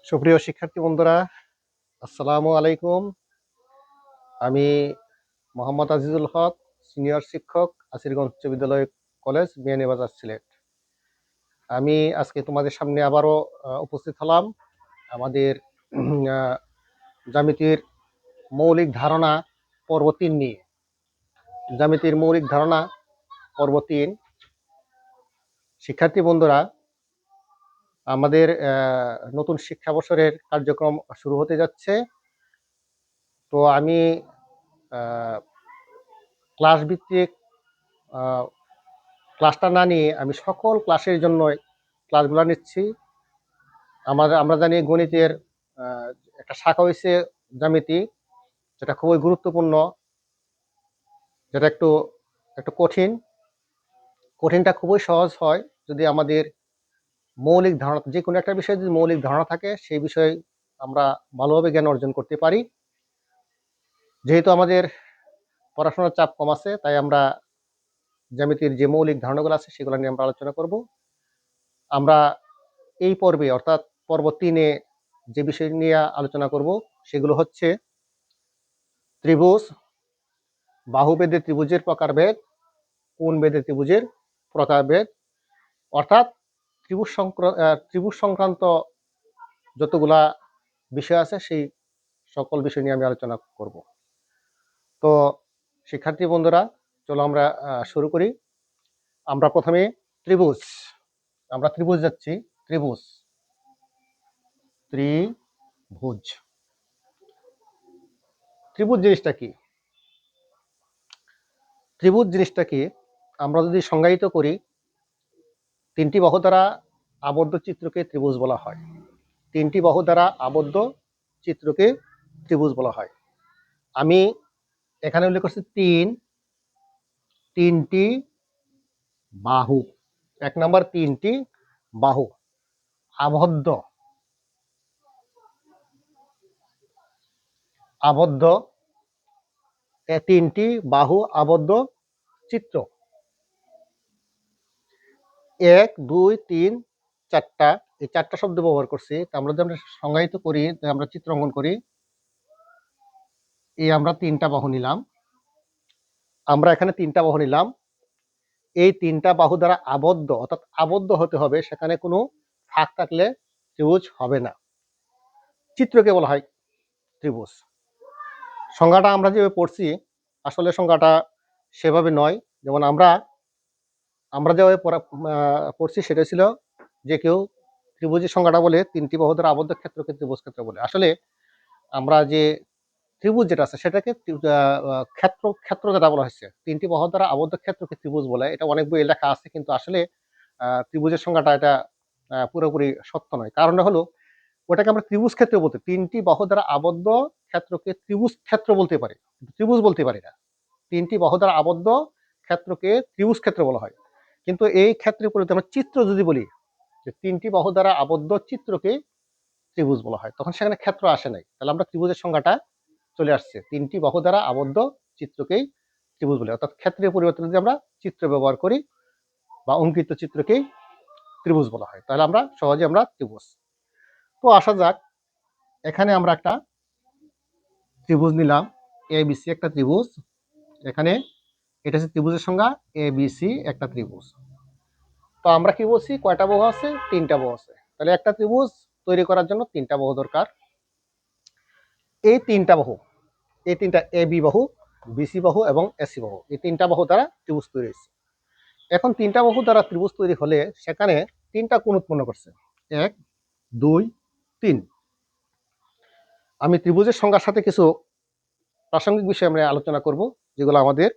সুপ্রিয় শিক্ষার্থী বন্ধুরা, আসসালামু আলাইকুম। আমি মোহাম্মদ আজিজুল হক, সিনিয়র শিক্ষক, আসিরগঞ্জ উচ্চ বিদ্যালয় কলেজ, বিয়ানীবাজার, সিলেট। আমি আজকে তোমাদের সামনে আবারও উপস্থিত হলাম আমাদের জ্যামিতির মৌলিক ধারণা পর্ব ৩ নিয়ে। জ্যামিতির মৌলিক ধারণা পর্ব ৩। শিক্ষার্থী বন্ধুরা, আমাদের নতুন শিক্ষাবর্ষের কার্যক্রম শুরু হতে যাচ্ছে। তো আমি ক্লাস ভিত্তিক ক্লাসটা না নিয়ে আমি সকল ক্লাসের জন্য ক্লাসগুলো নিচ্ছি। আমরা জানি গণিতের একটা শাখা হয়েছে জ্যামিতি, যেটা খুবই গুরুত্বপূর্ণ, যেটা একটু একটু কঠিনটা খুবই সহজ হয় যদি আমাদের মৌলিক ধারণা, যে কোনো একটা বিষয়ে যদি মৌলিক ধারণা থাকে সেই বিষয়ে আমরা ভালোভাবে জ্ঞান অর্জন করতে পারি। যেহেতু আমাদের পড়াশোনার চাপ কম আছে, তাই আমরা জ্যামিতির যে মৌলিক ধারণাগুলো আছে সেগুলো নিয়ে আমরা আলোচনা করব। আমরা এই পর্বে অর্থাৎ পর্ব ৩-এ যে বিষয় নিয়ে আলোচনা করব সেগুলো হচ্ছে ত্রিভুজ, বাহুবেদে ত্রিভুজের প্রকারভেদ, কোণ বেদে ত্রিভুজের প্রকারভেদ, অর্থাৎ ত্রিভুজ সংক্রান্ত যতগুলা বিষয় আছে সেই সকল বিষয় নিয়ে আমি আলোচনা করব। তো শিক্ষার্থী বন্ধুরা, চলো আমরা শুরু করি। আমরা প্রথমে ত্রিভুজ যাচ্ছি। ত্রিভুজ ত্রিভুজ ত্রিভুজ জিনিসটা কি? ত্রিভুজ জিনিসটা কি আমরা যদি সংজ্ঞায়িত করি, তিনটি বাহু দ্বারা আবদ্ধ চিত্রকে ত্রিভুজ বলা হয়। তিনটি বাহু দ্বারা আবদ্ধ চিত্রকে ত্রিভুজ বলা হয়। আমি এখানে উল্লেখ করছি তিনটি বাহু। এক নম্বর, তিনটি বাহু আবদ্ধ আবদ্ধ তিনটি বাহু আবদ্ধ চিত্র। ১, ২, ৩, ৪টা, এই ৪টা শব্দ ব্যবহার করছি। আমরা যদি সংজ্ঞায়িত করি, আমরা চিত্র অঙ্কন করি, এই আমরা তিনটা বাহু নিলাম। আমরা এখানে তিনটা বাহু নিলাম। এই তিনটা বাহু দ্বারা আবদ্ধ, অর্থাৎ আবদ্ধ হতে হবে, সেখানে কোনো ফাঁক থাকলে ত্রিভুজ হবে না। চিত্রকে বলা হয় ত্রিভুজ। সংজ্ঞাটা আমরা যেভাবে পড়ছি, আসলে সংজ্ঞাটা সেভাবে নয়। যেমন আমরা যেভাবে পড়ছি সেটা ছিল যে কেউ ত্রিভুজের সংজ্ঞাটা বলে তিনটি বাহু দ্বারা আবদ্ধ ক্ষেত্রকে ত্রিভুজ ক্ষেত্র বলে। আসলে আমরা যে ত্রিভুজ যেটা আছে সেটাকে ক্ষেত্র যেটা বলা হয়েছে, তিনটি বাহু দ্বারা আবদ্ধ ক্ষেত্রকে ত্রিভুজ বলে। এটা অনেক বইয়ে লেখা আছে, কিন্তু আসলে ত্রিভুজের সংজ্ঞাটা এটা পুরোপুরি সত্য নয়। কারণটা হলো, ওটাকে আমরা ত্রিভুজ ক্ষেত্র বলতে, তিনটি বাহু দ্বারা আবদ্ধ ক্ষেত্রকে ত্রিভুজ ক্ষেত্র বলতে পারি, ত্রিভুজ বলতে পারি না। তিনটি বাহু দ্বারা আবদ্ধ ক্ষেত্রকে ত্রিভুজ ক্ষেত্র বলা হয়। কিন্তু এই ক্ষেত্রের পরিবর্তে আমরা চিত্র যদি বলি, যে তিনটি বাহু দ্বারা আবদ্ধ চিত্রকে ত্রিভুজ বলা হয়, তখন সেখানে ক্ষেত্র আসে নাই। তাহলে আমরা ত্রিভুজের সংজ্ঞাটা চলে আসছে, তিনটি বাহু দ্বারা আবদ্ধ চিত্রকেই ত্রিভুজ বলে। অর্থাৎ ক্ষেত্রের পরিবর্তে যদি আমরা চিত্র ব্যবহার করি বা অঙ্কিত চিত্রকেই ত্রিভুজ বলা হয়, তাহলে আমরা সহজে ত্রিভুজ। তো আসা যাক, এখানে আমরা একটা ত্রিভুজ নিলাম, ABC একটা ত্রিভুজ। এখানে এটা হচ্ছে ত্রিভুজের সংজ্ঞা, ABC একটা ত্রিভুজ। তো আমরা কি বলছি, কয়টা বাহু আছে? তিনটা বাহু আছে। তাহলে একটা ত্রিভুজ তৈরি করার জন্য তিনটা বাহু দরকার। এই তিনটা AB বাহু, BC বাহু এবং AC বাহু, এই তিনটা বাহু দ্বারা ত্রিভুজ তৈরি হয়েছে। এখন তিনটা বাহু দ্বারা ত্রিভুজ তৈরি হলে সেখানে তিনটা কোণ উৎপন্ন করছে, 1, 2, 3। আমি ত্রিভুজের সংজ্ঞার সাথে কিছু প্রাসঙ্গিক বিষয় আমরা আলোচনা করব, যেগুলো আমাদের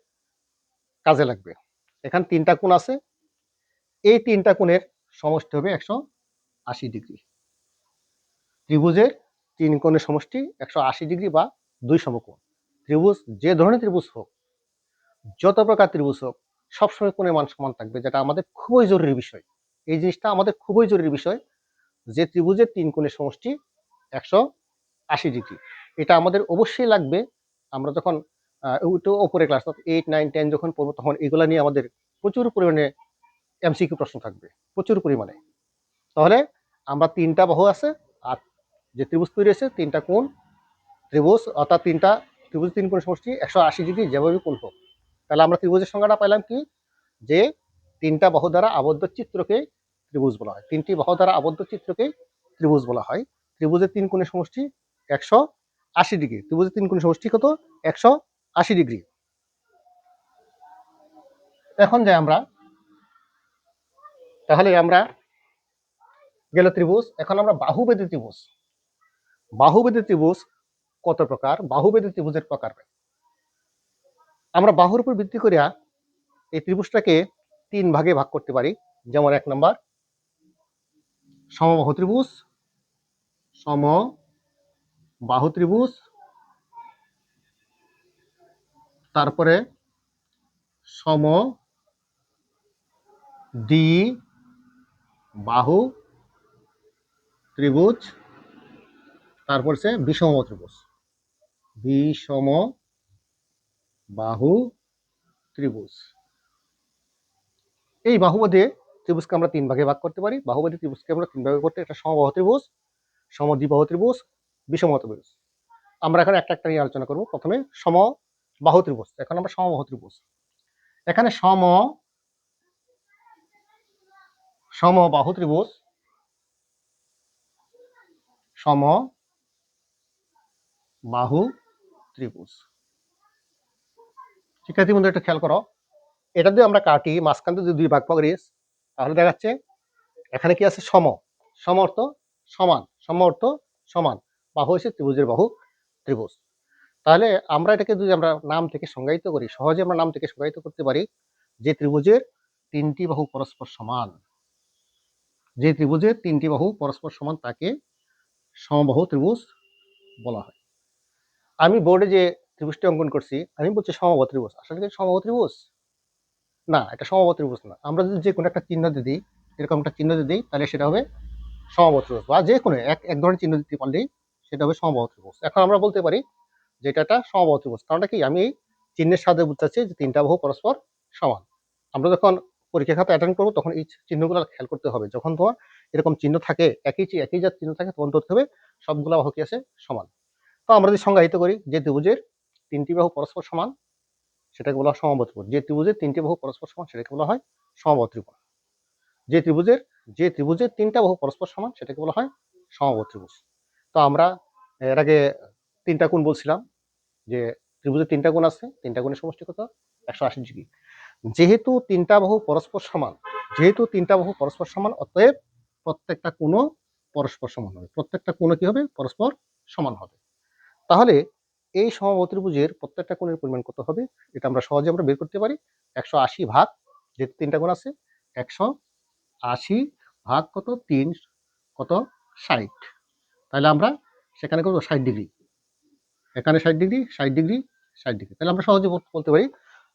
কাজে লাগবে। এখানে তিনটা কোণ আছে, এই তিনটা কোণের সমষ্টি হবে 180 ডিগ্রি। ত্রিভুজের তিন কোণের সমষ্টি 180 ডিগ্রি বা 2 সমকোণ। ত্রিভুজ যে ধরনের ত্রিভুজ হোক, যত প্রকার ত্রিভুজ হোক, সবসময় কোণের মান সমান থাকবে, যেটা আমাদের খুবই জরুরি বিষয়। এই জিনিসটা আমাদের খুবই জরুরি বিষয়, যে ত্রিভুজের তিন কোণের সমষ্টি 180 ডিগ্রি। এটা আমাদের অবশ্যই লাগবে। আমরা যখন উপরে ক্লাস 8, 9, 10 যখন পড়বো, তখন এগুলা নিয়ে আমাদের প্রচুর পরিমাণে MCQ প্রশ্ন থাকবে, প্রচুর পরিমাণে। তাহলে আমরা তিনটা বাহু আছে, আর যে ত্রিভুজ তৈরি হয়েছে, তিনটা কোণ ত্রিভুজ, অর্থাৎ তিনটা ত্রিভুজ তিন কোণ সমষ্টি 180 ডিগ্রি যেভাবে কোণ হোক। তাহলে আমরা ত্রিভুজের সংজ্ঞাটা পাইলাম কি, যে তিনটা বাহু দ্বারা আবদ্ধ চিত্রকে ত্রিভুজ বলা হয়। তিনটি বাহু দ্বারা আবদ্ধ চিত্রকে ত্রিভুজ বলা হয়। ত্রিভুজের তিন কোণের সমষ্টি 180 ডিগ্রি। ত্রিভুজের তিন কোণের সমষ্টি কত? 180 ডিগ্রি। এখন যাই আমরা, তাহলে আমরা গেল ত্রিভুজ। এখন আমরা বাহুবেদী ত্রিভুজ। বাহুবেদী ত্রিভুজ কত প্রকার? বাহুবেদী ত্রিভুজের প্রকার আমরা বাহুর উপর ভিত্তি করিয়া এই ত্রিভুজটাকে তিন ভাগে ভাগ করতে পারি। যেমন 1 নম্বর সমবাহু ত্রিভুজ, সমবাহু ত্রিভুজ, তারপরে সমদ্বিবাহু ত্রিভুজ, তারপর হচ্ছে বিষমবাহু ত্রিভুজ। বিষমবাহু ত্রিভুজ। এই বাহুবেদী ত্রিভুজকে আমরা তিন ভাগে ভাগ করতে পারি। বাহুবেদী ত্রিভুজকে আমরা তিন ভাগে করতে, একটা সমবাহু ত্রিভুজ, সমদ্বিবাহু ত্রিভুজ, বিষমবাহু ত্রিভুজ। আমরা এখন একটা একটা নিয়ে আলোচনা করব। প্রথমে সমবাহু ত্রিভুজ। এখন আমরা সমবাহু ত্রিভুজ, এখানে সমবাহু ত্রিভুজ, সমবাহু ত্রিভুজ। শিক্ষার্থী বন্ধু একটু খেয়াল করো, এটা দিয়ে আমরা কাটি, মাঝখান দিয়ে যদি দুই ভাগ করি তাহলে দেখা যাচ্ছে এখানে কি আছে? সম অর্থ সমান, সম অর্থ সমান, বাহু হচ্ছে ত্রিভুজের বাহু ত্রিভুজ। তাহলে আমরা এটাকে যদি আমরা নাম থেকে সংজ্ঞায়িত করি, সহজে আমরা নাম থেকে সংজ্ঞায়িত করতে পারি যে ত্রিভুজের তিনটি বাহু পরস্পর সমান। যে ত্রিভুজের তিনটি বাহু পরস্পর সমান তাকে সমবাহু ত্রিভুজ বলা হয়। আমি বোর্ডে যে ত্রিভুজটি অঙ্কন করছি, আমি বলছি সমবাহু ত্রিভুজ। আসলে কি সমবাহু ত্রিভুজ? না, এটা সমবাহু ত্রিভুজ না। আমরা যদি যে কোনো একটা চিহ্ন দিয়ে দিই, এরকম একটা চিহ্ন দিয়ে দিই, তাহলে সেটা হবে সমবাহু ত্রিভুজ, বা যে কোনো এক ধরনের চিহ্ন দিতে পারলেই সেটা হবে সমবাহু ত্রিভুজ। এখন আমরা বলতে পারি যে এটা একটা সমবাহু ত্রিভুজ। কারণটা কি? আমি এই চিহ্নের সাহায্যে বুঝাচ্ছি যে তিনটা বাহু পরস্পর সমান। আমরা যখন পরীক্ষা খাতা অ্যাটেন্ড করবো তখন এই চিহ্নগুলো খেয়াল করতে হবে। যখন তোমার এরকম চিহ্ন থাকে, একই জাত চিহ্ন থাকে, তখন ধরতে হবে সবগুলো বাহু কি আছে? সমান। তো আমরা যদি সংজ্ঞায়িত করি যে ত্রিভুজের তিনটি বাহু পরস্পর সমান সেটাকে বলা হয় সমবাহু ত্রিভুজ। যে ত্রিভুজের তিনটি বাহু পরস্পর সমান সেটাকে বলা হয় সমবাহু ত্রিভুজ। যে ত্রিভুজের তিনটা বাহু পরস্পর সমান সেটাকে বলা হয় সমবাহু ত্রিভুজ। তো আমরা এর আগে তিনটা কোণ বলছিলাম, যে ত্রিভুজের তিনটা কোণ আছে, তিনটা কোণের সমষ্টি কত? 180 ডিগ্রি। যেহেতু তিনটা বাহু পরস্পর সমান, অতএব প্রত্যেকটা কোণও পরস্পর সমান হবে। প্রত্যেকটা কোণও কি হবে? পরস্পর সমান হবে। তাহলে এই সমবাহু ত্রিভুজের প্রত্যেকটা কোণের পরিমাণ কত হবে? এটা আমরা সহজে বের করতে পারি। 180 ভাগ, যেহেতু তিনটা কোণ আছে, 180 ভাগ কত? 3 কত? 60। তাহলে আমরা সেখানে কত? 60 ডিগ্রি। এখানে 60 ডিগ্রি, 60 ডিগ্রি, 60 ডিগ্রি। তাহলে আমরা সহজে বলতে পারি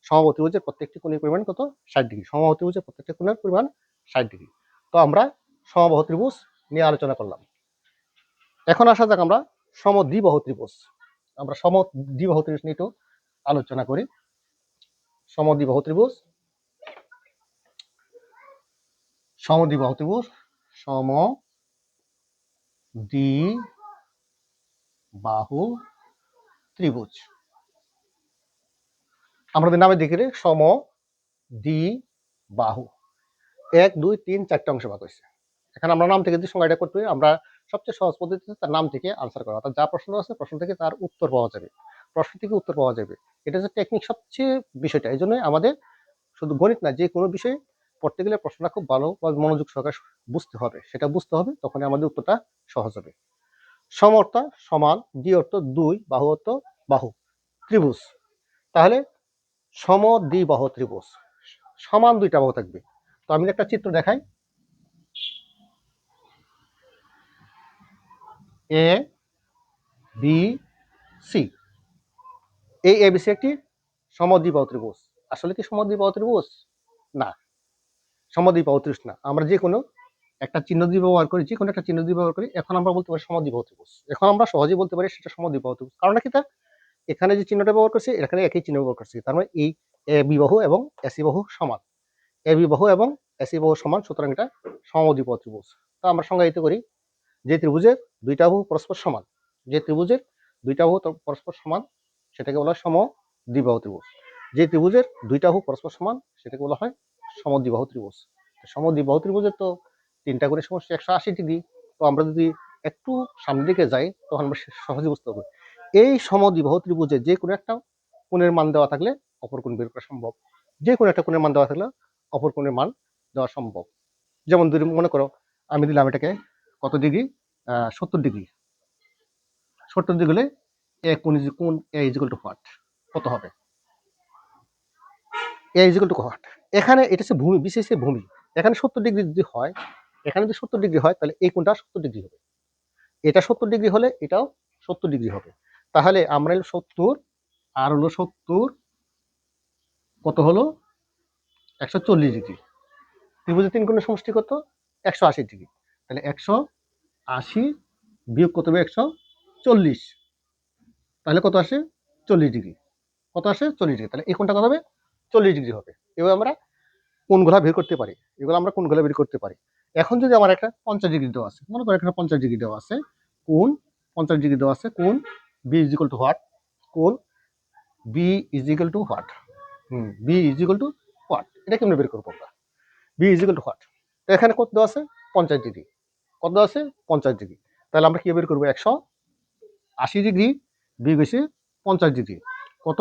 সমবাহু ত্রিভুজের প্রত্যেকটি কোণের পরিমাণ কত? 60 ডিগ্রি। সমবাহু ত্রিভুজের প্রত্যেকটি কোণের পরিমাণ 60 ডিগ্রি। তো আমরা সমবাহু ত্রিভুজ নিয়ে আলোচনা করলাম। এখন আসা যাক আমরা সমদ্বিবাহু ত্রিভুজ। আমরা সমদ্বিবাহু ত্রিভুজ নিয়ে একটু আলোচনা করি। সমদ্বিবাহু ত্রিভুজ, সমদ্বিবাহু ত্রিভুজ, সমদ্বিবাহু ত্রিভুজ। আমাদের নামে দেখে সমদ্বিবাহু 1 2 3 4টে অংশ ভাগ হয়েছে। এখানে আমরা নাম থেকে যদি সংজ্ঞাটা করতে পারি, আমরা সবচেয়ে সহজ পদ্ধতিতে তার নাম থেকে আনসার করা, অর্থাৎ যা প্রশ্ন আছে প্রশ্ন থেকে তার উত্তর পাওয়া যাবে, প্রশ্ন থেকে উত্তর পাওয়া যাবে। এটা হচ্ছে টেকনিক সবচেয়ে বিষয়টা। এই জন্য আমাদের শুধু গণিত না, যে কোনো বিষয়ে পড়তে গেলে প্রশ্নটা খুব ভালো বা মনোযোগ সহকারে বুঝতে হবে। সেটা বুঝতে হবে, তখনই আমাদের উত্তরটা সহজ হবে। সম অর্থ সমান, দ্বি অর্থ দুই, বাহু অর্থ বাহু, ত্রিভুজ। তাহলে সমদ্বিবাহু ত্রিভুজ, সমান দুইটা বাহু থাকবে। তো আমি একটা চিত্র দেখাই। এ বি সি, এই এবিসি একটি সমদ্বিবাহু ত্রিভুজ। আসলে কি সমদ্বিবাহু ত্রিভুজ? না, সমদ্বিবাহু ত্রিভুজ না। আমরা যে কোনো একটা চিহ্ন দিয়ে ব্যবহার করি, যে কোনো একটা চিহ্ন দিয়ে ব্যবহার করি, এখন আমরা বলতে পারি সমদ্বিবাহু ত্রিভুজ। এখন আমরা সহজেই বলতে পারি সেটা সমদ্বিবাহু ত্রিভুজ। কারণ কি? তার এখানে যে চিহ্নটা ব্যবহার করছি, এখানে একই চিহ্ন ব্যবহার করছি। তার মানে এই এ বি বাহু এবং এসি বাহু সমান, এ বি বাহু এবং এসি বাহু সমান, সুতরাং এটা সমদ্বিবাহু ত্রিভুজ। তো আমরা সংজ্ঞায়িত করি যে ত্রিভুজের দুইটা বাহু পরস্পর সমান, যে ত্রিভুজের দুইটা বাহু পরস্পর সমান সেটাকে বলা হয় সমদ্বিবাহু ত্রিভুজ। যে ত্রিভুজের দুইটা বাহু পরস্পর সমান সেটাকে বলা হয় সমদ্বিবাহু ত্রিভুজ। সমদ্বিবাহু ত্রিভুজের তো তিনটা করে সমষ্টি 180 ডিগ্রি। তো আমরা যদি একটু সামনের দিকে যাই তখন আমরা সহজে বুঝতে পারবো। এই সমদ্বিবাহু ত্রিভুজের যে কোনো একটা কোণের মান দেওয়া থাকলে অপর কোণ বের করা সম্ভব। যে কোনো একটা কোণের মান দেওয়া থাকলে অপর কোণের মান দেওয়া সম্ভব। যেমন মনে করো আমি দিলাম এটাকে কত ডিগ্রি, 70 ডিগ্রি। 70 ডিগ্রি হলে কোণ এ ইজিক্যাল টু হোয়াট, কত হবে? এ ইজিক্যাল টু হোয়াট? এখানে এটা হচ্ছে ভূমি, বিশেষ ভূমি। এখানে 70 ডিগ্রি যদি হয়, এখানে যদি 70 ডিগ্রি হয় তাহলে এই কোণটা 70 ডিগ্রি হবে। এটা 70 ডিগ্রি হলে এটাও 70 ডিগ্রি হবে। তাহলে আমরা 70 আর হলো 70 কত হলো 140 ডিগ্রি। ত্রিভুজের তিন কোণের সমষ্টি কত? 180 ডিগ্রি। তাহলে 180 বিয়োগ কত হবে? 140। তাহলে কত আসে? 40 ডিগ্রি। কত আসে? 40 ডিগ্রি। তাহলে এই কোণটা কত হবে? 40 ডিগ্রি হবে। এভাবে আমরা কোণগুলা বের করতে পারি। এগুলো আমরা কোণগুলা বের করতে পারি। এখন যদি আমার একটা 50 ডিগ্রি দেওয়া আছে, মনে করো এখানে 50 ডিগ্রি দেওয়া আছে, কোণ 50 ডিগ্রি দেওয়া আছে, কোণ B is equal to what? কোণ B is equal to what? B is equal to what? এটা কেমনে বের করবো আমরা? B is equal to what? তো এখানে কত দেওয়া আছে? 50 ডিগ্রি। কত দেওয়া আছে? 50 ডিগ্রি। তাহলে আমরা কি বের করবো? 180 ডিগ্রি বিয়োগ হচ্ছে 50 ডিগ্রি, কত?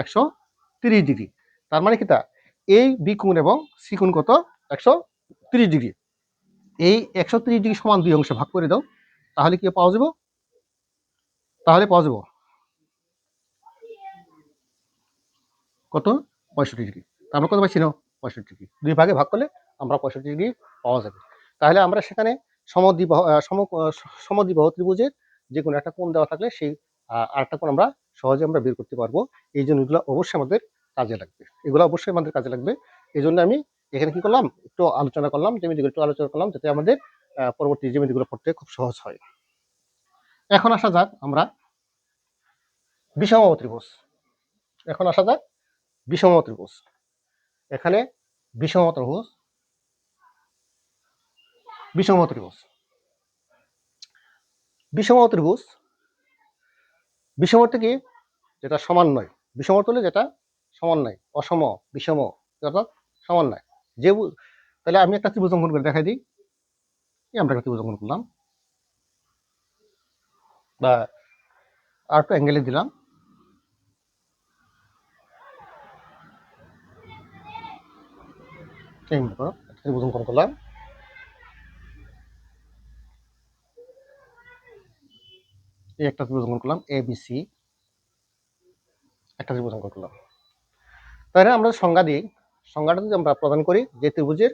130 ডিগ্রি। তার মানে কি তা এই বি কোণ এবং সি কোণ কত? 130 ডিগ্রি। এই 130 ডিগ্রি সমান দুই অংশে ভাগ করে দাও, তাহলে কি পাওয়া যাব? তাহলে পাওয়া যাব কত? 65 ডিগ্রি। আমরা কত পাইছি না? 65 ডিগ্রি। দুই ভাগে ভাগ করলে আমরা 65 ডিগ্রি পাওয়া যাবে। তাহলে আমরা সেখানে সমদ্বিবাহু ত্রিভুজের যে কোনো একটা কোণ দেওয়া থাকলে সেই আরেকটা কোণ আমরা সহজে আমরা বের করতে পারবো। এই জন্য এগুলো অবশ্যই আমাদের কাজে লাগবে। এগুলো অবশ্যই আমাদের কাজে লাগবে। এই জন্য আমি এখানে কি করলাম? একটু আলোচনা করলাম, জ্যামিতিগুলো একটু আলোচনা করলাম, যাতে আমাদের পরবর্তী জ্যামিতিগুলো পড়তে খুব সহজ হয়। এখন আসা যাক আমরা বিষমবাহু ত্রিভুজ। এখন আসা যাক বিষমবাহু ত্রিভুজ। এখানে বিষমবাহু ত্রিভুজ, বিষমবাহু ত্রিভুজ, বিষমবাহু ত্রিভুজ, বিষম অর্থ কি? যেটা সমান নয়। বিষম অর্থ হলে যেটা সমান নয়, অসম, বিষম অর্থাৎ সমান নয়। যে তাহলে আমি একটা ত্রিভুজ অঙ্কন করে দেখাই দিই। আমরা একটা ত্রিভুজ অঙ্কন করলাম বা আর একটু অ্যাঙ্গেলে দিলাম। ত্রিভুজ অঙ্কন করলাম। এই একটা ত্রিভুজ অঙ্কন করলাম, এ বি সি একটা ত্রিভুজ অঙ্কন করলাম। তাহলে আমরা সংজ্ঞা দিই, সংজ্ঞাটা যদি আমরা প্রদান করি, যে ত্রিভুজের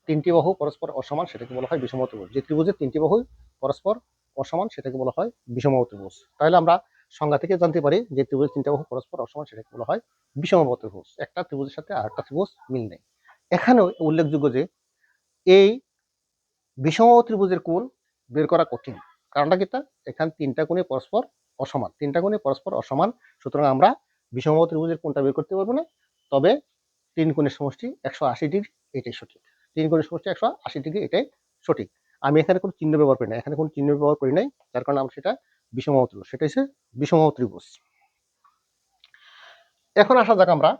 তিনটি বাহু পরস্পর অসমান সেটাকে বলা হয় বিষমবাহু ত্রিভুজ। যে ত্রিভুজের তিনটি বাহু পরস্পর অসমান সেটাকে বলা হয় বিষমবাহু ত্রিভুজ। তাহলে আমরা সংজ্ঞা থেকে জানতে পারি যে ত্রিভুজের তিনটা বাহু পরস্পর অসমান সেটাকে বলা হয় বিষমবাহু ত্রিভুজ। একটা ত্রিভুজের সাথে আরেকটা ত্রিভুজ মিল নেই। এখানেও উল্লেখযোগ্য যে এই বিষমবাহু ত্রিভুজের কোণ বের করা কঠিন। কারণটা কি? এখানে তিনটা কোণে পরস্পর অসমান, তিনটা কোণে পরস্পর অসমান। সুতরাং আমরা বিষমবাহু ত্রিভুজের কোণটা বের করতে পারবো না। তবে তিন কোণের সমষ্টি 180 ডিগ্রি, এটাই সঠিক। তিন কোণের সমষ্টি 180 ডিগ্রি, এটাই সঠিক। আমি এখানে কোনো চিহ্ন ব্যবহার করি না, এখানে কোনো চিহ্ন ব্যবহার করি নাই, যার কারণে আমরা সেটা বিষমবাহু ত্রিভুজ, সেটা হচ্ছে বিষমবাহু ত্রিভুজ। এখন আসা যাক আমরা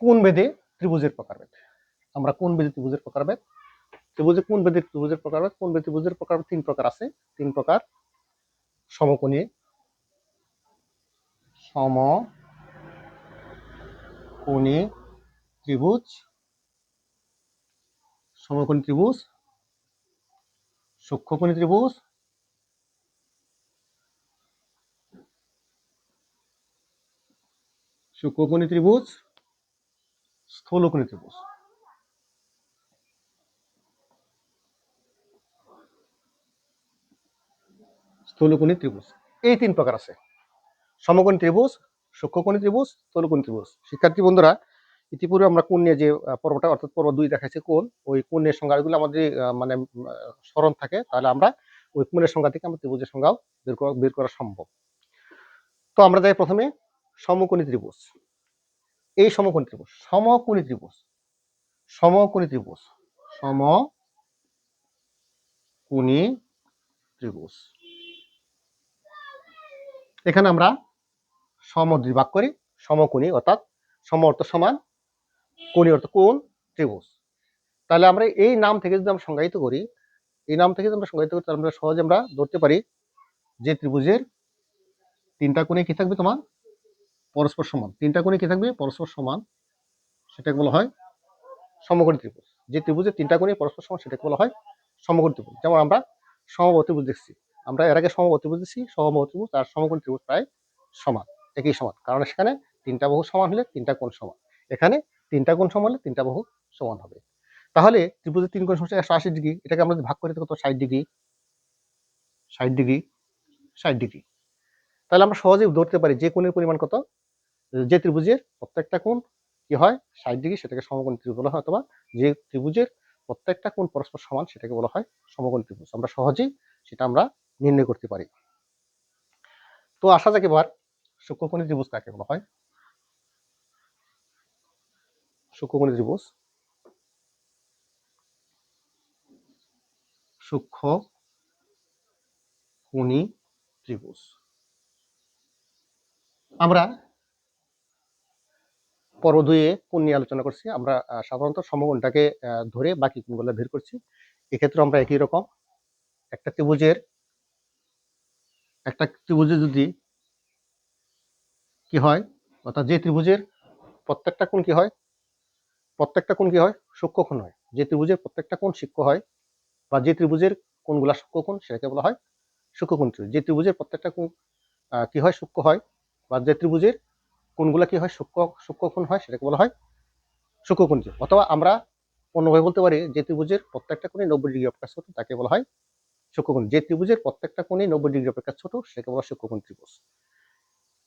কোণ ভেদে ত্রিভুজের প্রকারভেদ। আমরা কোণ ভেদে ত্রিভুজের প্রকারভেদ, ত্রিভুজের কোণ ভেদে ত্রিভুজের প্রকারভেদ। কোণ ভেদে ত্রিভুজের প্রকারভেদ তিন প্রকার আছে। তিন প্রকার: সমকোণী, সমকোণী ত্রিভুজ, সমকোণী ত্রিভুজ, সূক্ষ্মকোণী ত্রিভুজ, সূক্ষ্মকোণী ত্রিভুজ, স্থূলকোণী ত্রিভুজ। স্থূলকোণী ত্রিভুজ এই তিন প্রকার আছে: সমকোণী ত্রিভুজ, সূক্ষ্মকোণী ত্রিভুজ, স্থূলকোণী ত্রিভুজ। শিক্ষার্থী বন্ধুরা, ইতিপূর্বে আমরা কোণ নিয়ে যে পর্বটা অর্থাৎ পর্ব 2 দেখাইছে কোণ, ওই কোণের সংজ্ঞাগুলো আমাদের মানে স্মরণ থাকে, তাহলে আমরা ওই কোণের সংজ্ঞা থেকে আমরা ত্রিভুজের সংজ্ঞাও বের করা সম্ভব। তো আমরা যাই প্রথমে সমকোণী ত্রিভুজ। এই সমকোণী ত্রিভুজ, সমকোণী ত্রিভুজ, সমকোণী ত্রিভুজ, সমকোণী কোণী ত্রিভুজ। এখানে আমরা সম দুই ভাগ করি, সমকোণী অর্থাৎ সম অর্থ সমান, কোণী অর্থ কোণ, ত্রিভুজ। তাহলে আমরা এই নাম থেকে যদি আমরা সংজ্ঞায়িত করি, এই নাম থেকে যদি আমরা সংজ্ঞায়িত করি, তাহলে আমরা সহজে আমরা ধরতে পারি যে ত্রিভুজের তিনটা কোণে কি থাকবে তোমার পরস্পর সমান। তিনটা কোণে কি থাকবে পরস্পর সমান, সেটাকে বলা হয় সমকোণী ত্রিভুজ। যে ত্রিভুজের তিনটা কোণে পরস্পর সমান সেটাকে বলা হয় সমকোণী ত্রিভুজ। যেমন আমরা সমবাহু ত্রিভুজ দেখছি, আমরা এর আগে সমবাহু ত্রিভুজ দেখছি, সমবাহু ত্রিভুজ আর সমকোণী ত্রিভুজ প্রায় সমান, একই সমান, কারণ সেখানে তিনটা বাহু সমান হলে তিনটা কোণ সমান। এখানে তিনটা কোণ সমান হলে তিনটা বাহু সমান হবে। তাহলে ত্রিভুজের তিন কোণ সমষ্টি 180°, এটাকে আমরা যদি ভাগ করি কত 60°, 60°, 60°। তাহলে আমরা সহজেই ধরতে পারি যে কোণের পরিমাণ কত, যে ত্রিভুজের প্রত্যেকটা কোণ কি হয় 60°, সেটাকে সমকোণী ত্রিভুজ বলা হয়, অথবা যে ত্রিভুজের প্রত্যেকটা কোণ পরস্পর সমান সেটাকে বলা হয় সমকোণী ত্রিভুজ। আমরা সহজেই সেটা আমরা নির্ণয় করতে পারি। তো আসা যাক এবার সূক্ষ্মকোণী ত্রিভুজ কাকে বলা হয়। সূক্ষ্মকোণী ত্রিভুজ, সূক্ষ্মকোণী ত্রিভুজ আমরা পর্ব 2-এ কোণ নিয়ে আলোচনা করছি। আমরা সাধারণত সমকোণটাকে ধরে বাকি কোণগুলো বের করছি। এক্ষেত্রে আমরা একই রকম একটা ত্রিভুজে যদি কি হয়, অর্থাৎ যে ত্রিভুজের প্রত্যেকটা কোণ কি হয়, প্রত্যেকটা কোণ কি হয় সূক্ষ্মকোণ হয়। যে ত্রিভুজের প্রত্যেকটা কোণ সূক্ষ্ম হয়, বা যে ত্রিভুজের কোণগুলা সূক্ষ্মকোণ সেটাকে বলা হয় সূক্ষ্মকোণ ত্রিভুজ। যে ত্রিভুজের প্রত্যেকটা কোণ কি হয় সূক্ষ্ম হয়, বা যে ত্রিভুজের কোণগুলা কি হয় সূক্ষ্মকোণ হয় সেটাকে বলা হয় সূক্ষ্মকোণ ত্রিভুজ। অথবা আমরা অন্যভাবে বলতে পারি যে ত্রিভুজের প্রত্যেকটা কোণে 90° অপেক্ষা ছোট তাকে বলা হয় সূক্ষ্মকোণ। যে ত্রিভুজের প্রত্যেকটা কোণে 90° অপেক্ষা ছোট সেটাকে বলা হয় সূক্ষ্মকোণ ত্রিভুজ।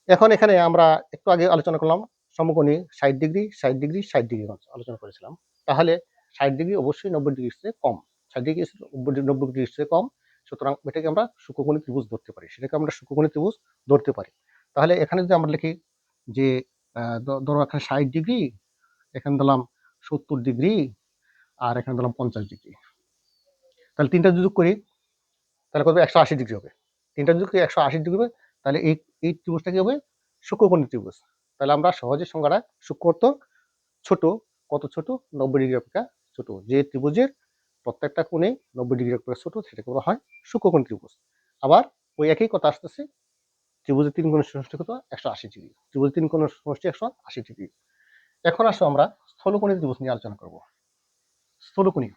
এখন এখানে আমরা একটু আগে আলোচনা করলাম সমকোণী 60°, 60°, 60° আলোচনা করেছিলাম। তাহলে 60° অবশ্যই 90° চেয়ে কম, 60° 90° চেয়ে কম, সুতরাং এটাকে আমরা সূক্ষ্মকোণী ত্রিভুজ ধরতে পারি, সেটাকে আমরা সূক্ষ্মকোণী ত্রিভুজ ধরতে পারি। তাহলে এখানে যদি আমরা লিখি যে ধরো এখানে 60°, এখানে দিলাম 70°, আর এখানে দিলাম 50°, তাহলে তিনটা যোগ করি তাহলে কত 180° হবে। তিনটা যোগ করি 180° হবে। তাহলে এই ত্রিভুজটা কি হবে সূক্ষ্মকোণী ত্রিভুজ। তাহলে আমরা সহজে সংজ্ঞাটা সূক্ষ্ম অর্থ ছোট, কত ছোট 90° অপেক্ষা ছোট। যে ত্রিভুজের প্রত্যেকটা কোণে 90° অপেক্ষা ছোট সেটাকে বলা হয় সূক্ষ্মকোণী ত্রিভুজ। আবার ওই একই কথা আসতেছে ত্রিভুজের তিন কোণের সমষ্টি কত 180°, ত্রিভুজের তিন কোণের সমষ্টি 180°। এখন আসো আমরা স্থলকোণী ত্রিভুজ নিয়ে আলোচনা করব। স্থলকোণী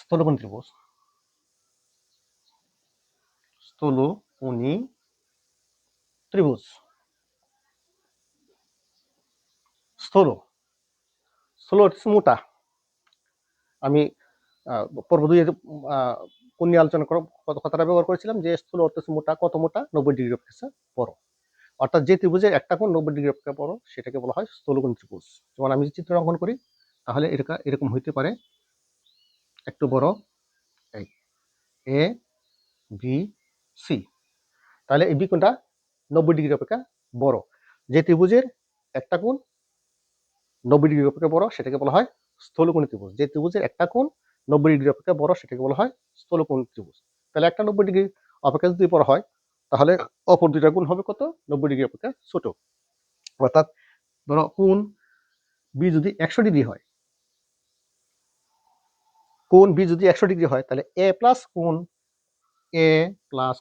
স্থলকোণী ত্রিভুজ, স্থলকোণী ত্রিভুজ। স্থল স্থল হচ্ছে মোটা। আমি পর্ব 2-এ কোণ নিয়ে আলোচনা করার কথাটা ব্যবহার করেছিলাম যে স্থূল অর্থ হচ্ছে মোটা। কত মোটা 90° অপেক্ষা বড়। অর্থাৎ যে ত্রিভুজের একটা কোণ 90° অপেক্ষা বড় সেটাকে বলা হয় স্থলকোণী ত্রিভুজ। যেমন আমি যদি চিত্র অঙ্কন করি তাহলে এরকম হইতে পারে, একটু বড় এই এ বি সি। তাহলে এই বি কোণটা 90° অপেক্ষা বড়। যে ত্রিভুজের একটা কোণ 90° অপেক্ষা বড় সেটাকে বলা হয় স্থলকোণী ত্রিভুজ। যে ত্রিভুজের একটা কোণ 90° অপেক্ষা বড় সেটাকে বলা হয় স্থলকোণী ত্রিভুজ। তাহলে একটা 90° অপেক্ষা যদি বড় হয় তাহলে অপর দুইটা কোণ হবে কত 90° অপেক্ষা ছোট। অর্থাৎ ধরো কোণ বি যদি 100° হয়, কোণ বি যদি 100° হয় তাহলে এ প্লাস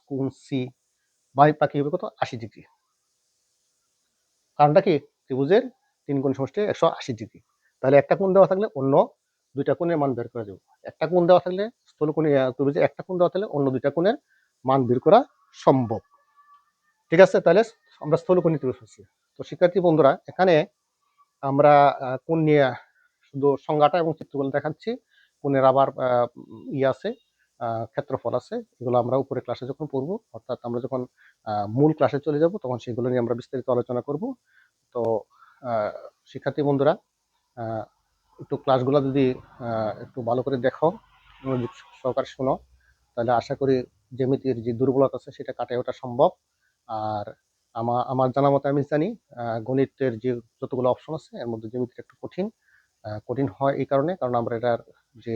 কোণ সি বাকি হবে কত 80°। কারণটা কি ত্রিভুজের তিন কোণ সমষ্টি 180°। তাহলে একটা কোণ দেওয়া থাকলে অন্য দুইটা কোণের মান বের করা যাবে। একটা কোণ দেওয়া থাকলে স্থলকোণী ত্রিভুজে একটা কোণ দেওয়া থাকলে অন্য দুইটা কোণের মান বের করা সম্ভব। ঠিক আছে, তাহলে আমরা স্থলকোণী ত্রিভুজ হচ্ছে। তো শিক্ষার্থী বন্ধুরা এখানে আমরা কোণ নিয়ে শুধু সংজ্ঞাটা এবং চিত্রগুলো দেখাচ্ছি। কোণের আবার আছে ক্ষেত্রফল আছে, এগুলো আমরা উপরে ক্লাসে যখন পড়বো, অর্থাৎ আমরা যখন মূল ক্লাসে চলে যাব তখন সেগুলো নিয়ে আমরা বিস্তারিত আলোচনা করব। তো শিক্ষার্থী বন্ধুরা একটু ক্লাসগুলো যদি একটু ভালো করে দেখো, মনোযোগ সহকারে শোনো, তাহলে আশা করি জ্যামিতির যে দুর্বলতা আছে সেটা কাটিয়ে ওঠা সম্ভব। আর আমার জানা মতে আমি জানি গণিতের যে যতগুলো অপশন আছে এর মধ্যে জ্যামিতিটা একটু কঠিন হয় এই কারণে, কারণ আমরা এটার যে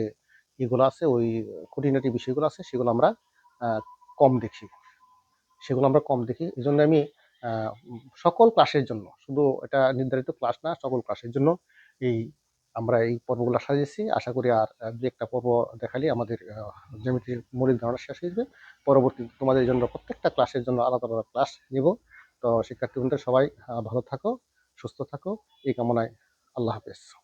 এগুলো আছে, ওই খুঁটিনাটি বিষয়গুলো আছে, সেগুলো আমরা কম দেখি। এজন্য আমি সকল ক্লাসের জন্য, শুধু এটা নির্ধারিত ক্লাস না, সকল ক্লাসের জন্য এই আমরা এই পর্বগুলো সাজিয়েছি। আশা করি আর দু একটা পর্ব দেখালে আমাদের জ্যামিতির মৌলিক ধারণা শেষ হয়ে যাবে। পরবর্তীতে তোমাদের জন্য প্রত্যেকটা ক্লাসের জন্য আলাদা আলাদা ক্লাস নেব। তো শিক্ষার্থী বন্ধুরা সবাই ভালো থাকো, সুস্থ থাকো, এই কামনায় আল্লাহ হাফেজ।